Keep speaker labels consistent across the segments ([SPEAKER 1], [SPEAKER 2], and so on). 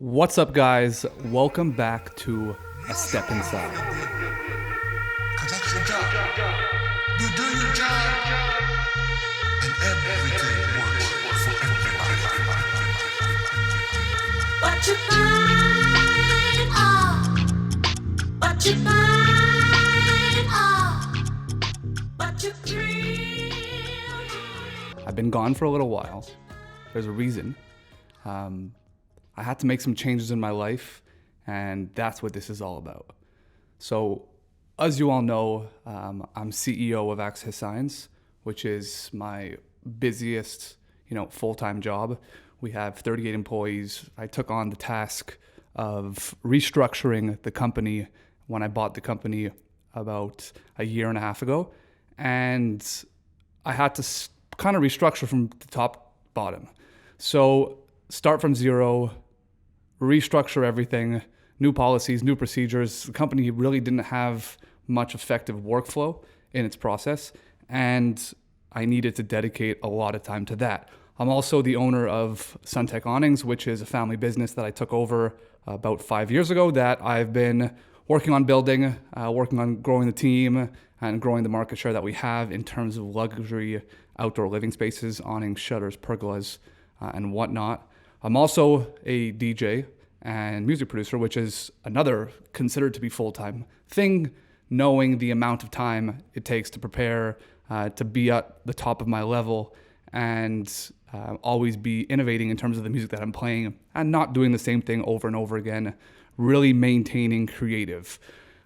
[SPEAKER 1] What's up, guys? Welcome back to A Step Inside.
[SPEAKER 2] Cause that's your job. You do your job, and everything works for everybody.
[SPEAKER 3] What you find, what you find, what you bring.
[SPEAKER 1] I've been gone for a little while. There's a reason. I had to make some changes in my life, and that's what this is all about. So, as you all know, I'm CEO of Access Science, which is my busiest, full-time job. We have 38 employees. I took on the task of restructuring the company when I bought the company about a year and a half ago, and I had to kind of restructure from the top bottom. So start from zero, restructure everything, new policies, new procedures. The company really didn't have much effective workflow in its process, and I needed to dedicate a lot of time to that. I'm also the owner of Suntech Awnings, which is a family business that I took over about 5 years ago that I've been working on building, working on growing the team and growing the market share that we have in terms of luxury outdoor living spaces, awnings, shutters, pergolas, and whatnot. I'm also a DJ and music producer, which is another considered to be full-time thing, knowing the amount of time it takes to prepare, to be at the top of my level, and always be innovating in terms of the music that I'm playing and not doing the same thing over and over again, really maintaining creative.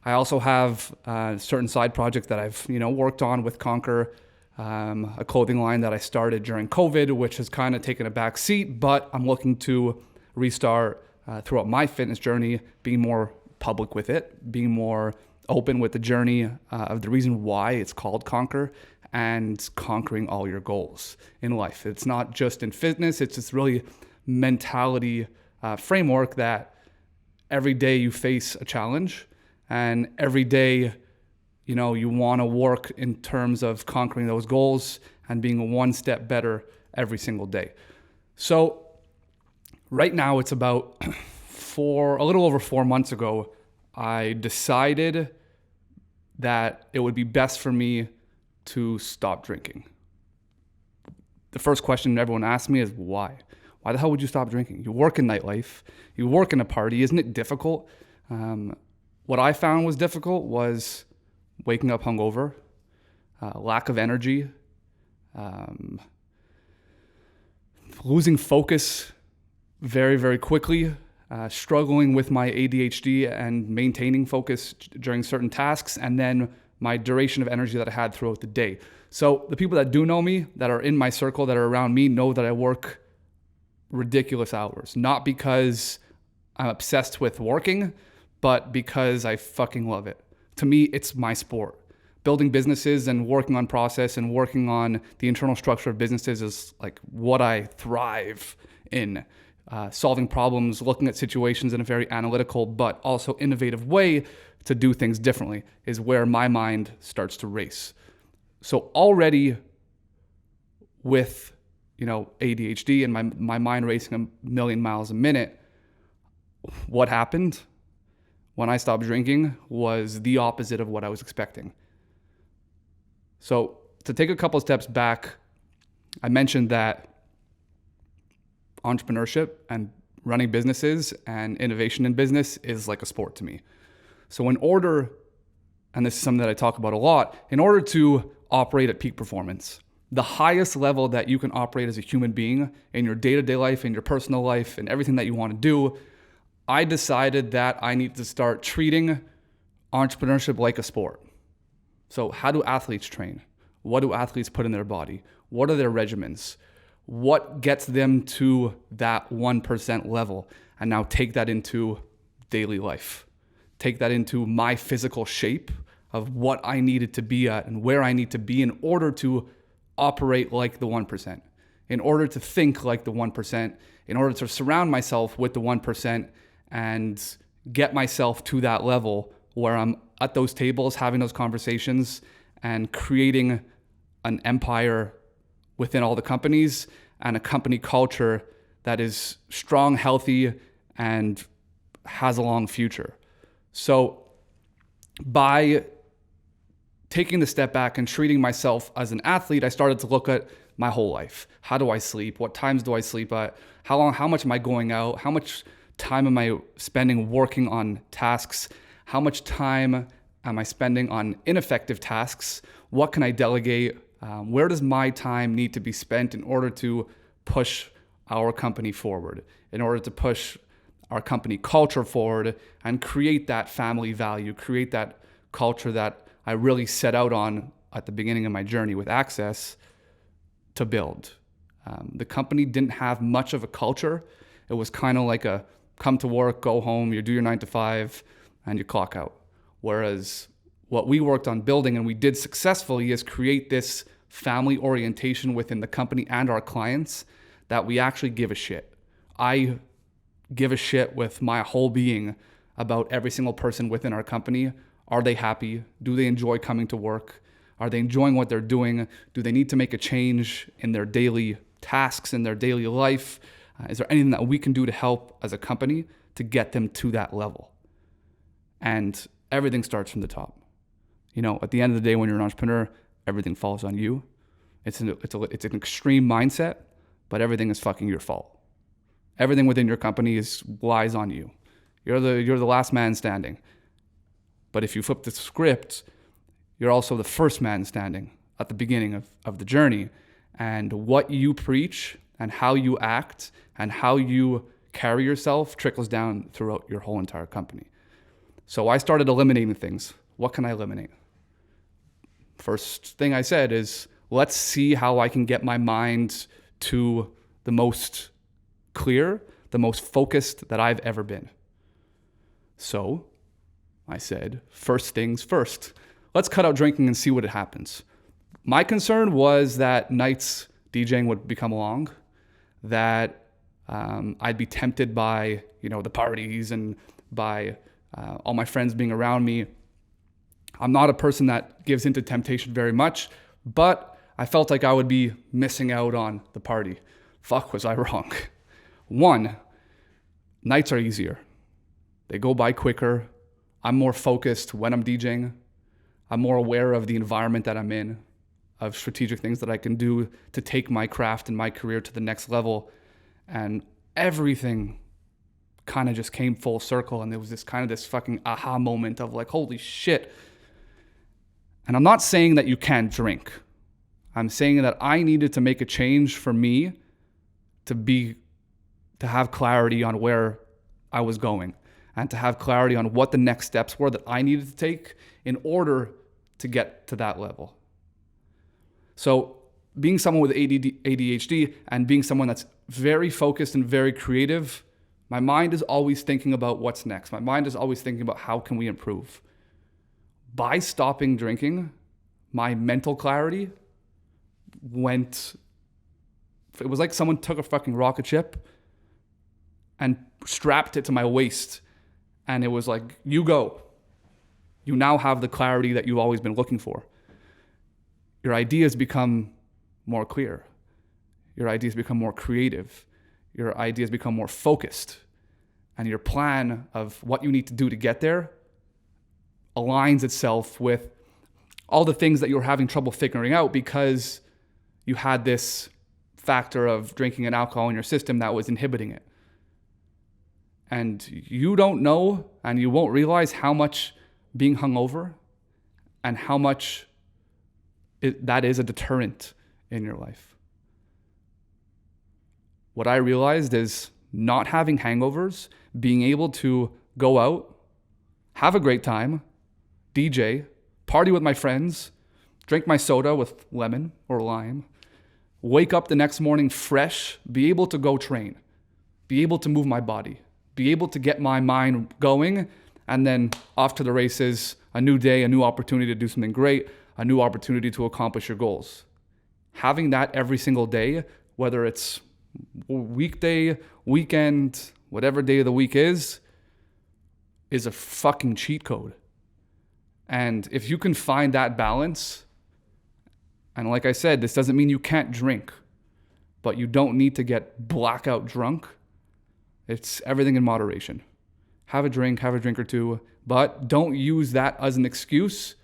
[SPEAKER 1] I also have certain side projects that I've worked on with Conquer, a clothing line that I started during COVID, which has kind of taken a back seat, but I'm looking to restart throughout my fitness journey, being more public with it, being more open with the journey of the reason why it's called Conquer and conquering all your goals in life. It's not just in fitness, it's this really mentality framework that every day you face a challenge and every day you want to work in terms of conquering those goals and being one step better every single day. So right now it's about a little over 4 months ago, I decided that it would be best for me to stop drinking. The first question everyone asks me is why? Why the hell would you stop drinking? You work in nightlife, you work in a party, isn't it difficult? What I found was difficult was waking up hungover, lack of energy, losing focus very, very quickly, struggling with my ADHD and maintaining focus during certain tasks, and then my duration of energy that I had throughout the day. So the people that do know me, that are in my circle, that are around me, know that I work ridiculous hours, not because I'm obsessed with working, but because I fucking love it. To me, it's my sport. Building businesses and working on process and working on the internal structure of businesses is like what I thrive in. Solving problems, looking at situations in a very analytical but also innovative way to do things differently is where my mind starts to race. So already with ADHD and my mind racing a million miles a minute, what happened when I stopped drinking was the opposite of what I was expecting. So to take a couple of steps back, I mentioned that entrepreneurship and running businesses and innovation in business is like a sport to me. So in order, and this is something that I talk about a lot, in order to operate at peak performance, the highest level that you can operate as a human being in your day-to-day life, in your personal life, and everything that you want to do, I decided that I need to start treating entrepreneurship like a sport. So how do athletes train? What do athletes put in their body? What are their regimens? What gets them to that 1% level? And now take that into daily life. Take that into my physical shape of what I needed to be at and where I need to be in order to operate like the 1%, in order to think like the 1%, in order to surround myself with the 1% and get myself to that level where I'm at those tables, having those conversations and creating an empire within all the companies and a company culture that is strong, healthy, and has a long future. So by taking the step back and treating myself as an athlete, I started to look at my whole life. How do I sleep? What times do I sleep at? How much am I going out? How much time am I spending working on tasks? How much time am I spending on ineffective tasks? What can I delegate? Where does my time need to be spent in order to push our company forward, in order to push our company culture forward and create that family value, create that culture that I really set out on at the beginning of my journey with Access to build. The company didn't have much of a culture. It was kind of like a come to work, go home, you do your 9 to 5, and you clock out. Whereas what we worked on building and we did successfully is create this family orientation within the company and our clients that we actually give a shit. I give a shit with my whole being about every single person within our company. Are they happy? Do they enjoy coming to work? Are they enjoying what they're doing? Do they need to make a change in their daily tasks, in their daily life? Is there anything that we can do to help as a company to get them to that level? And everything starts from the top. At the end of the day, when you're an entrepreneur, everything falls on you. It's an extreme mindset, but everything is fucking your fault. Everything within your company lies on you. You're the last man standing. But if you flip the script, you're also the first man standing at the beginning of the journey. And what you preach and how you act and how you carry yourself trickles down throughout your whole entire company. So I started eliminating things. What can I eliminate? First thing I said is, let's see how I can get my mind to the most clear, the most focused that I've ever been. So I said, first things first. Let's cut out drinking and see what happens. My concern was that nights DJing would become long, that I'd be tempted by, the parties and by all my friends being around me. I'm not a person that gives into temptation very much, but I felt like I would be missing out on the party. Fuck, was I wrong. 1, nights are easier. They go by quicker. I'm more focused when I'm DJing. I'm more aware of the environment that I'm in, of strategic things that I can do to take my craft and my career to the next level. And everything kind of just came full circle. And there was this fucking aha moment of like, holy shit. And I'm not saying that you can't drink. I'm saying that I needed to make a change for me to have clarity on where I was going and to have clarity on what the next steps were that I needed to take in order to get to that level. So being someone with ADHD and being someone that's very focused and very creative, my mind is always thinking about what's next. My mind is always thinking about how can we improve. By stopping drinking, my mental clarity it was like someone took a fucking rocket ship and strapped it to my waist. And it was like, you go. You now have the clarity that you've always been looking for. Your ideas become more clear. Your ideas become more creative. Your ideas become more focused. And your plan of what you need to do to get there aligns itself with all the things that you're having trouble figuring out because you had this factor of drinking and alcohol in your system that was inhibiting it. And you don't know and you won't realize how much being hungover and how much that is a deterrent in your life. What I realized is not having hangovers, being able to go out, have a great time, DJ, party with my friends, drink my soda with lemon or lime, wake up the next morning fresh, be able to go train, be able to move my body, be able to get my mind going, and then off to the races, a new day, a new opportunity to do something great, a new opportunity to accomplish your goals. Having that every single day, whether it's weekday, weekend, whatever day of the week is a fucking cheat code. And if you can find that balance, and like I said, this doesn't mean you can't drink, but you don't need to get blackout drunk. It's everything in moderation. Have a drink or two, but don't use that as an excuse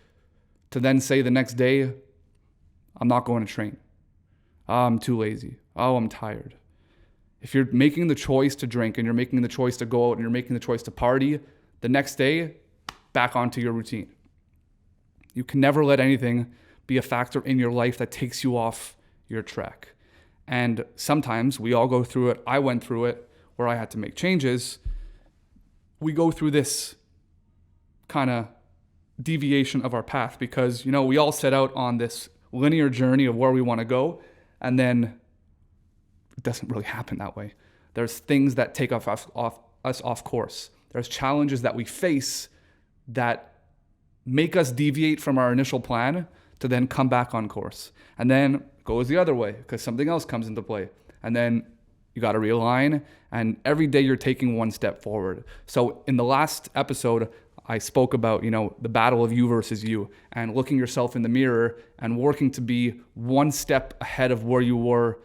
[SPEAKER 1] to then say the next day, I'm not going to train. Oh, I'm too lazy. Oh, I'm tired. If you're making the choice to drink and you're making the choice to go out and you're making the choice to party, the next day, back onto your routine. You can never let anything be a factor in your life that takes you off your track. And sometimes we all go through it. I went through it where I had to make changes. We go through this kind of deviation of our path because, we all set out on this linear journey of where we want to go, and then it doesn't really happen that way. There's things that take us off course. There's challenges that we face that make us deviate from our initial plan to then come back on course. And then it goes the other way because something else comes into play. And then you got to realign, and every day you're taking one step forward. So in the last episode, I spoke about, the battle of you versus you and looking yourself in the mirror and working to be one step ahead of where you were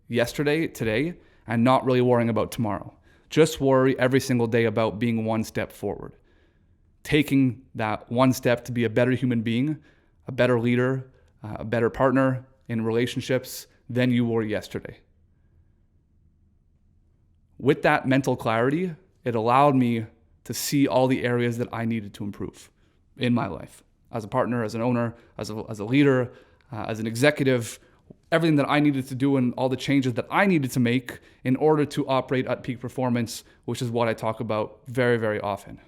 [SPEAKER 1] yesterday, today, and not really worrying about tomorrow. Just worry every single day about being one step forward. Taking that one step to be a better human being, a better leader, a better partner in relationships than you were yesterday. With that mental clarity, it allowed me to see all the areas that I needed to improve in my life. As a partner, as an owner, as a leader, as an executive, everything that I needed to do and all the changes that I needed to make in order to operate at peak performance, which is what I talk about very, very often.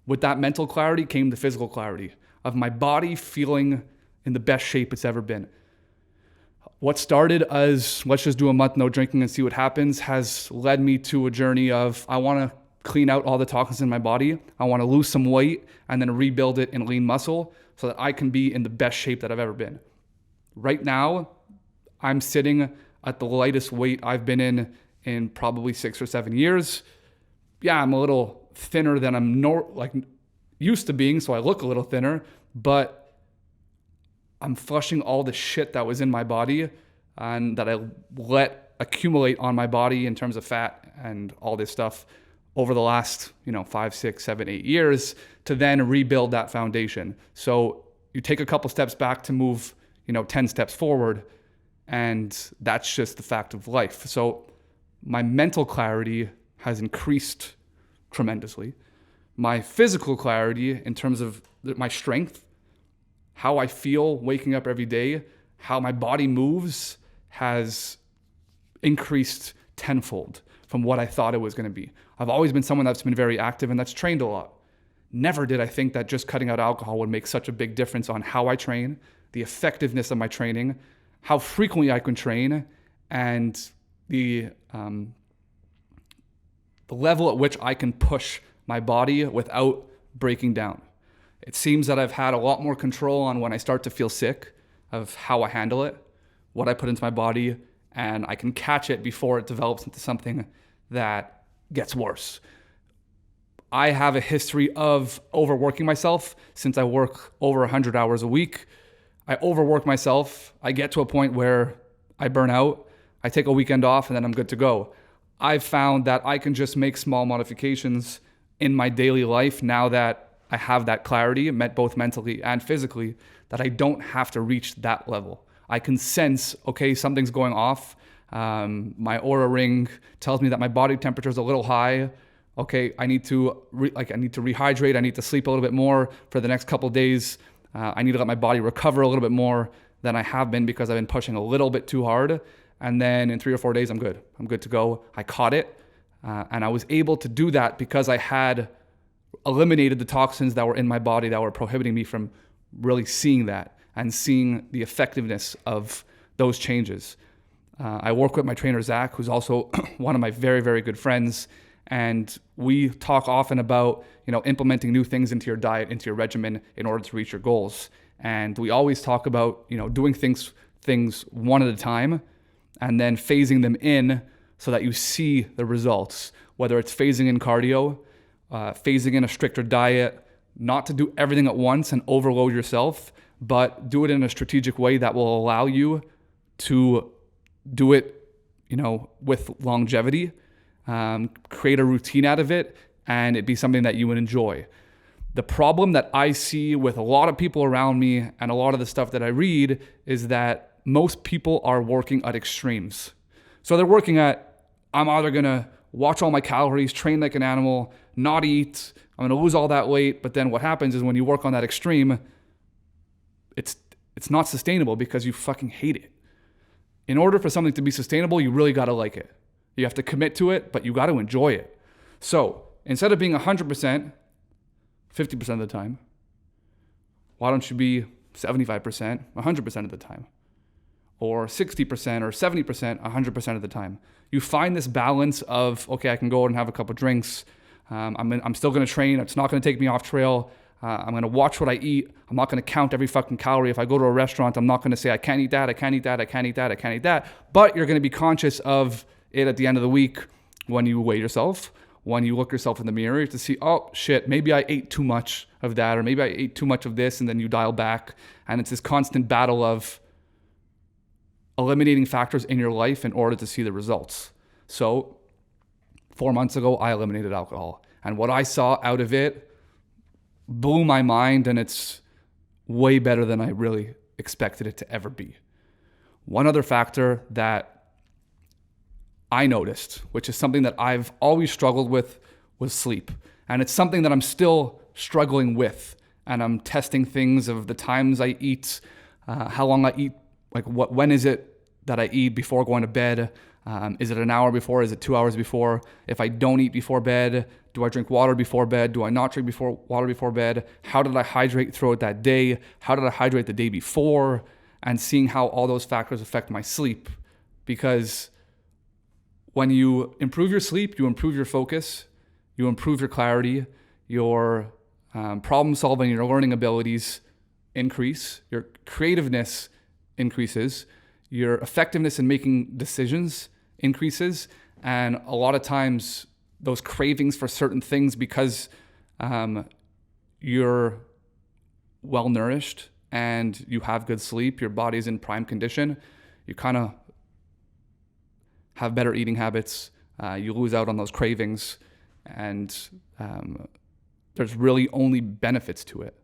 [SPEAKER 1] With that mental clarity came the physical clarity of my body feeling in the best shape it's ever been. What started as, let's just do a month no drinking and see what happens, has led me to a journey of, I want to clean out all the toxins in my body. I want to lose some weight and then rebuild it in lean muscle so that I can be in the best shape that I've ever been. Right now, I'm sitting at the lightest weight I've been in probably 6 or 7 years. Yeah, I'm a little thinner than I'm used to being, so I look a little thinner, but I'm flushing all the shit that was in my body and that I let accumulate on my body in terms of fat and all this stuff over the last, 5, 6, 7, 8 years to then rebuild that foundation. So you take a couple steps back to move, 10 steps forward, and that's just the fact of life. So my mental clarity has increased tremendously. My physical clarity in terms of my strength, how I feel waking up every day, how my body moves has increased tenfold from what I thought it was going to be. I've always been someone that's been very active and that's trained a lot. Never did I think that just cutting out alcohol would make such a big difference on how I train, the effectiveness of my training, how frequently I can train, and the level at which I can push my body without breaking down. It seems that I've had a lot more control on when I start to feel sick, of how I handle it, what I put into my body, and I can catch it before it develops into something that gets worse. I have a history of overworking myself since I work over 100 hours a week. I overwork myself. I get to a point where I burn out. I take a weekend off and then I'm good to go. I've found that I can just make small modifications in my daily life now that I have that clarity, both mentally and physically, that I don't have to reach that level. I can sense, okay, something's going off. My aura ring tells me that my body temperature is a little high. Okay, I need to rehydrate. I need to sleep a little bit more for the next couple of days. I need to let my body recover a little bit more than I have been because I've been pushing a little bit too hard. And then in 3 or 4 days, I'm good. I'm good to go. I caught it. And I was able to do that because I had eliminated the toxins that were in my body that were prohibiting me from really seeing that and seeing the effectiveness of those changes. I work with my trainer, Zack, who's also one of my very, very good friends. And we talk often about, implementing new things into your diet, into your regimen in order to reach your goals. And we always talk about, doing things one at a time and then phasing them in so that you see the results, whether it's phasing in cardio, phasing in a stricter diet, not to do everything at once and overload yourself, but do it in a strategic way that will allow you to do it, with longevity, create a routine out of it, and it be something that you would enjoy. The problem that I see with a lot of people around me and a lot of the stuff that I read is that most people are working at extremes. So they're working at, I'm either going to watch all my calories, train like an animal, not eat, I'm going to lose all that weight. But then what happens is when you work on that extreme, it's not sustainable because you fucking hate it. In order for something to be sustainable, you really got to like it. You have to commit to it, but you got to enjoy it. So instead of being 100%, 50% of the time, why don't you be 75%, 100% of the time? Or 60% or 70%, 100% of the time. You find this balance of, okay, I can go out and have a couple drinks. I'm still going to train. It's not going to take me off trail. I'm going to watch what I eat. I'm not going to count every fucking calorie. If I go to a restaurant, I'm not going to say, I can't eat that, I can't eat that, I can't eat that, I can't eat that. But you're going to be conscious of it at the end of the week when you weigh yourself, when you look yourself in the mirror to see, oh shit, maybe I ate too much of that, or maybe I ate too much of this, and then you dial back. And it's this constant battle of eliminating factors in your life in order to see the results. So 4 months ago, I eliminated alcohol. And what I saw out of it blew my mind, and it's way better than I really expected it to ever be. One other factor that I noticed, which is something that I've always struggled with, was sleep. And it's something that I'm still struggling with. And I'm testing things of the times I eat, how long I eat, when is it that I eat before going to bed? Is it an hour before? Is it 2 hours before? If I don't eat before bed, do I drink water before bed? Do I not drink water before bed? How did I hydrate throughout that day? How did I hydrate the day before? And seeing how all those factors affect my sleep. Because when you improve your sleep, you improve your focus, you improve your clarity, your problem solving, your learning abilities increase, your creativeness increases, your effectiveness in making decisions increases, and a lot of times those cravings for certain things, because you're well nourished and you have good sleep, your body's in prime condition, you kind of have better eating habits, you lose out on those cravings, and there's really only benefits to it.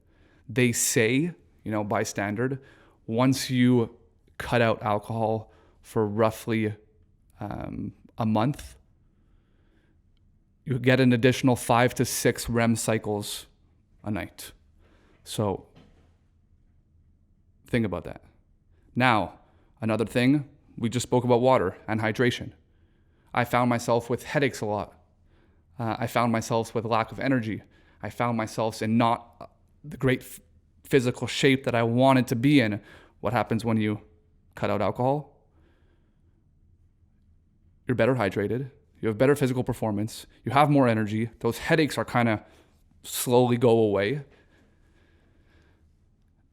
[SPEAKER 1] They say, by standard, once you cut out alcohol for roughly a month, you get an additional 5 to 6 REM cycles a night. So think about that. Now, another thing, we just spoke about water and hydration. I found myself with headaches a lot. I found myself with lack of energy. I found myself in not the great physical shape that I wanted to be in. What happens when you cut out alcohol? You're better hydrated. You have better physical performance. You have more energy. Those headaches are kind of slowly go away.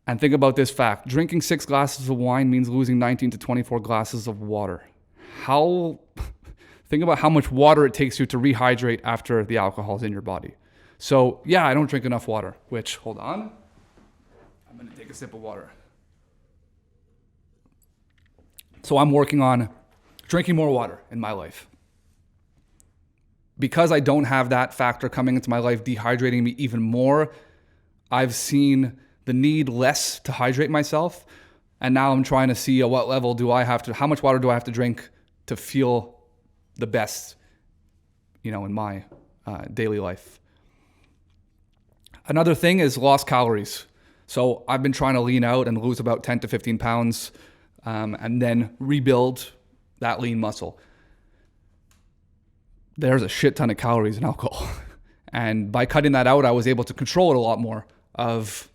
[SPEAKER 1] And think about this fact. Drinking 6 glasses of wine means losing 19 to 24 glasses of water. Think about how much water it takes you to rehydrate after the alcohol is in your body. So yeah, I don't drink enough water, which, hold on. I'm going to take a sip of water. So I'm working on drinking more water in my life. Because I don't have that factor coming into my life, dehydrating me even more, I've seen the need less to hydrate myself. And now I'm trying to see at what level how much water do I have to drink to feel the best, in my daily life. Another thing is lost calories. So I've been trying to lean out and lose about 10 to 15 pounds and then rebuild that lean muscle. There's a shit ton of calories in alcohol. And by cutting that out, I was able to control it a lot more of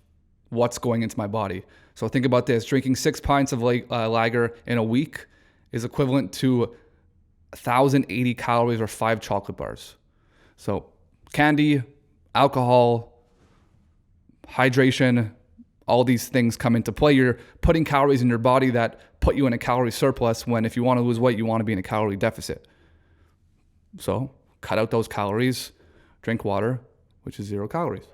[SPEAKER 1] what's going into my body. So think about this. Drinking 6 pints of lager in a week is equivalent to 1,080 calories or 5 chocolate bars. So candy, alcohol, hydration, all these things come into play. You're putting calories in your body that put you in a calorie surplus when if you want to lose weight, you want to be in a calorie deficit. So cut out those calories, drink water, which is 0 calories.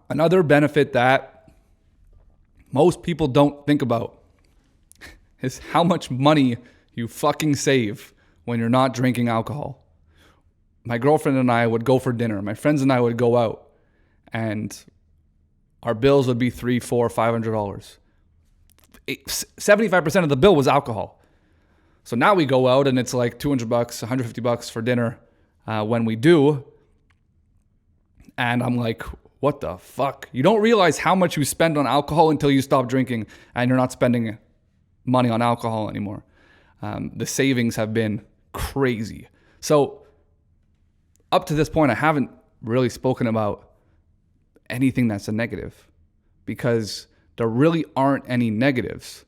[SPEAKER 1] Another benefit that most people don't think about is how much money you fucking save when you're not drinking alcohol. My girlfriend and I would go for dinner. My friends and I would go out, and our bills would be $300, $400, $500. 75% of the bill was alcohol. So now we go out and it's like $200, $150 for dinner when we do. And I'm like, what the fuck? You don't realize how much you spend on alcohol until you stop drinking and you're not spending money on alcohol anymore. The savings have been crazy. So up to this point, I haven't really spoken about anything that's a negative because there really aren't any negatives.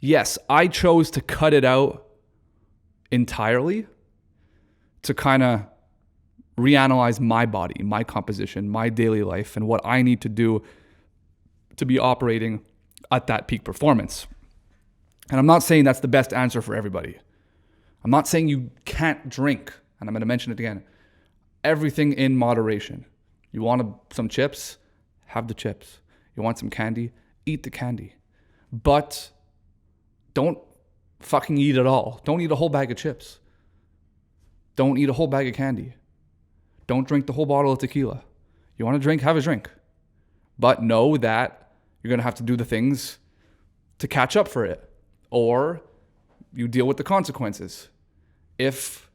[SPEAKER 1] Yes, I chose to cut it out entirely to kind of reanalyze my body, my composition, my daily life, and what I need to do to be operating at that peak performance. And I'm not saying that's the best answer for everybody. I'm not saying you can't drink, and I'm going to mention it again. Everything in moderation. You want some chips? Have the chips. You want some candy? Eat the candy. But don't fucking eat it all. Don't eat a whole bag of chips. Don't eat a whole bag of candy. Don't drink the whole bottle of tequila. You want to drink? Have a drink. But know that you're going to have to do the things to catch up for it. Or you deal with the consequences. If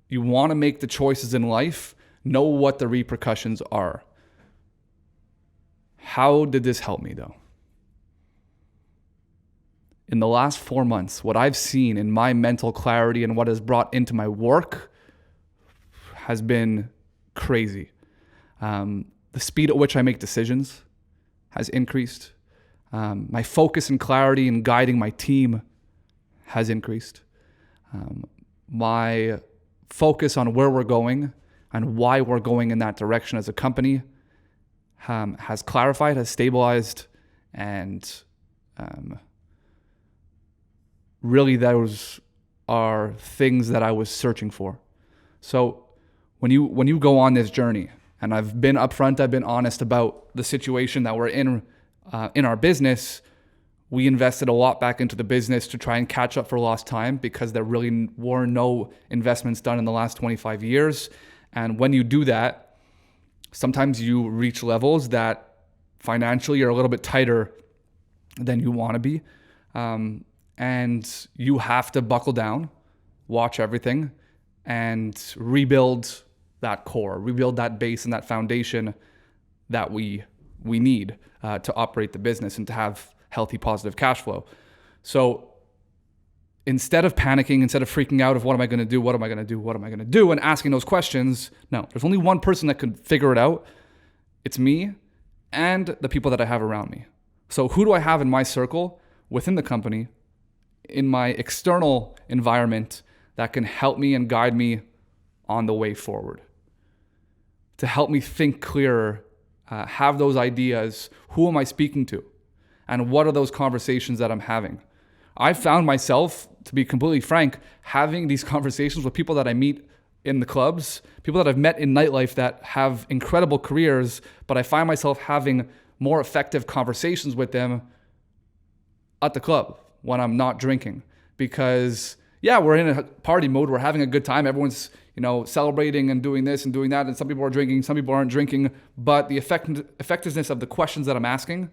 [SPEAKER 1] you want to make the choices in life, know what the repercussions are. How did this help me though? In the last 4 months, what I've seen in my mental clarity and what has brought into my work has been crazy. The speed at which I make decisions has increased. My focus and clarity in guiding my team has increased. My focus on where we're going and why we're going in that direction as a company has clarified, has stabilized, and really those are things that I was searching for. So when you go on this journey, and I've been upfront, I've been honest about the situation that we're in our business. We invested a lot back into the business to try and catch up for lost time because there really were no investments done in the last 25 years. And when you do that, sometimes you reach levels that financially are a little bit tighter than you want to be. And you have to buckle down, watch everything, and rebuild that core, rebuild that base and that foundation that we need to operate the business and to have healthy, positive cash flow. So instead of panicking, instead of freaking out of what am I going to do, what am I going to do, what am I going to do, and asking those questions, no, there's only one person that could figure it out. It's me and the people that I have around me. So who do I have in my circle, within the company, in my external environment that can help me and guide me on the way forward? To help me think clearer, have those ideas. Who am I speaking to? And what are those conversations that I'm having? I found myself, to be completely frank, having these conversations with people that I meet in the clubs, people that I've met in nightlife that have incredible careers, but I find myself having more effective conversations with them at the club when I'm not drinking. Because, yeah, we're in a party mode, we're having a good time, everyone's celebrating and doing this and doing that, and some people are drinking, some people aren't drinking, but the effectiveness of the questions that I'm asking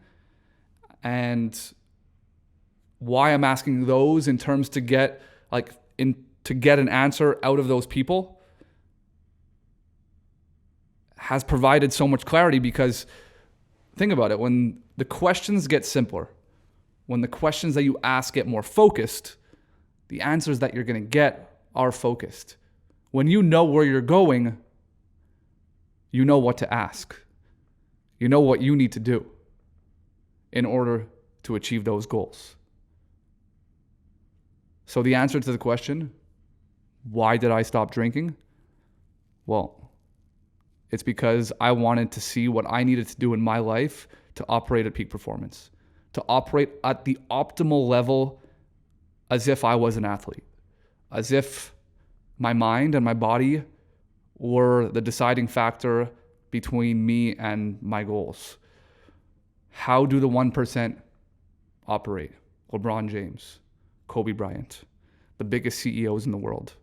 [SPEAKER 1] and why I'm asking those in terms to get an answer out of those people has provided so much clarity. Because think about it, when the questions get simpler, when the questions that you ask get more focused, the answers that you're going to get are focused. When you know where you're going, you know what to ask. You know what you need to do in order to achieve those goals. So the answer to the question, why did I stop drinking? Well, it's because I wanted to see what I needed to do in my life to operate at peak performance, to operate at the optimal level as if I was an athlete, as if my mind and my body were the deciding factor between me and my goals. How do the 1% operate? LeBron James, Kobe Bryant, the biggest CEOs in the world,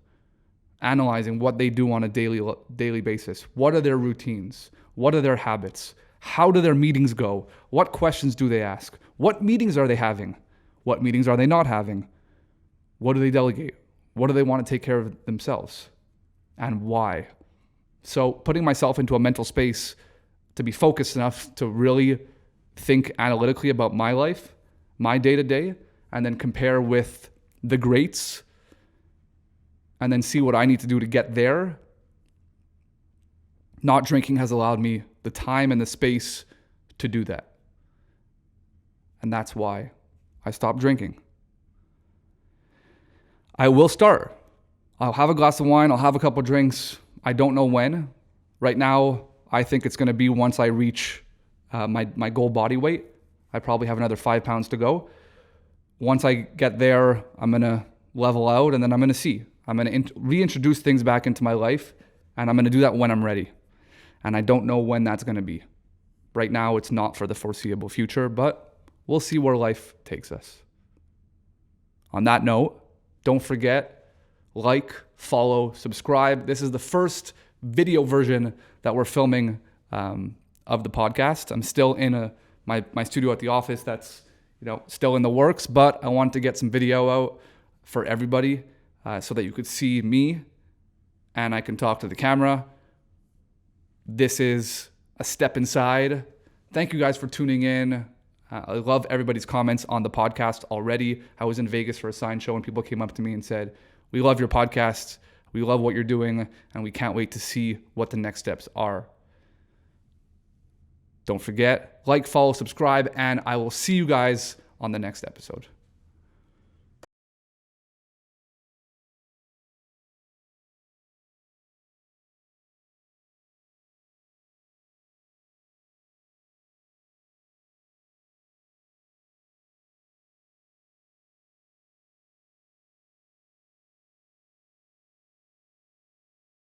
[SPEAKER 1] analyzing what they do on a daily basis. What are their routines? What are their habits? How do their meetings go? What questions do they ask? What meetings are they having? What meetings are they not having? What do they delegate? What do they want to take care of themselves? And why? So putting myself into a mental space to be focused enough to really think analytically about my life, my day-to-day, and then compare with the greats, and then see what I need to do to get there. Not drinking has allowed me the time and the space to do that. And that's why I stopped drinking. I will start. I'll have a glass of wine. I'll have a couple drinks. I don't know when. Right now, I think it's going to be once I reach my goal body weight. I probably have another 5 pounds to go. Once I get there, I'm going to level out, and then I'm going to see. I'm going to reintroduce things back into my life, and I'm going to do that when I'm ready. And I don't know when that's going to be. Right now, it's not for the foreseeable future, but we'll see where life takes us. On that note, don't forget, like, follow, subscribe. This is the first video version that we're filming of the podcast. I'm still in my studio at the office that's still in the works, but I wanted to get some video out for everybody so that you could see me and I can talk to the camera. This is a step inside. Thank you guys for tuning in. I love everybody's comments on the podcast already. I was in Vegas for a sign show and people came up to me and said, "We love your podcast. We love what you're doing, and we can't wait to see what the next steps are." Don't forget, like, follow, subscribe, and I will see you guys on the next episode.